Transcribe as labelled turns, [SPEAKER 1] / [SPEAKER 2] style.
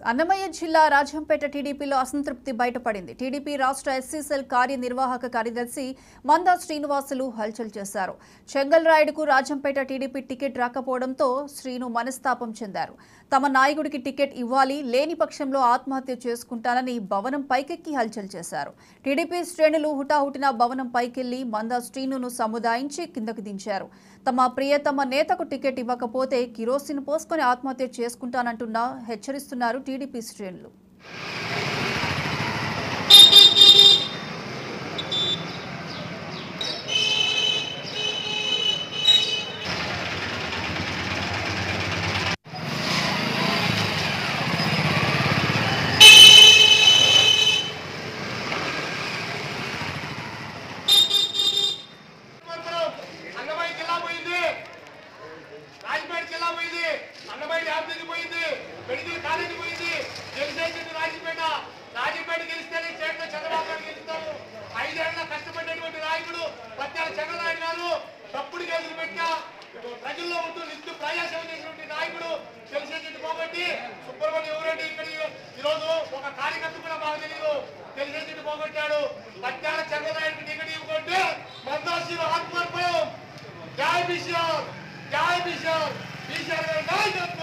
[SPEAKER 1] అన్నమయ్య జిల్లా రాజంపేట టీడీపీలో అసంతృప్తి బయటపడింది. టీడీపీ రాష్ట్ర ఎస్సీ సెల్ కార్యనిర్వాహక కార్యదర్శి మందా శ్రీనివాసులు హల్చల్ చేశారు. చెంగల్ రాయుడుకు రాజంపేట టీడీపీ టికెట్ రాకపోవడంతో శ్రీను మనస్తాపం చెందారు. తమ నాయకుడికి టికెట్ ఇవ్వాలి, లేని పక్షంలో ఆత్మహత్య చేసుకుంటానని భవనం పైకెక్కి హల్చల్ చేశారు. టీడీపీ శ్రేణులు హుటాహుటిన భవనం పైకెళ్లి మందా శ్రీనును సముదాయించి కిందకు దించారు. తమ ప్రియతమ నేతకు టికెట్ ఇవ్వకపోతే కిరోసిన్ పోసుకొని ఆత్మహత్య చేసుకుంటానంటున్నా హెచ్చరిస్తున్నారు టీడీపీ శ్రేణులు.
[SPEAKER 2] మెడికల్ కాలేజీ పోయింది, తెలిసేసింది రాజంపేట గెలిస్తేనే చేతిలో చంద్రబాబు నాయుడు గెలుస్తారు. 5 ఏళ్ల కష్టపడినటువంటి నాయకుడు పత్యాల చంద్రనాయుడు గారు తప్పుడు కేసులు పెట్టా ప్రజల్లో ఉంటూ నిత్యం ప్రయాసం చేసినటువంటి నాయకుడు తెలిసేసింది పోగొట్టి సుబ్రహ్మణ్యం ఎవరంటే ఇక్కడ ఈరోజు ఒక కార్యకర్త కూడా బాగా తెలియదు, తెలిసేసింది పోగొట్టాడు. పత్యాల చంద్రనాయుడికి టికెట్ ఇవ్వకుంటే మందాశీల ఆత్మర్పయం. జై బిషర్, జై బిషర్, బిషర్ నాయకత్వం.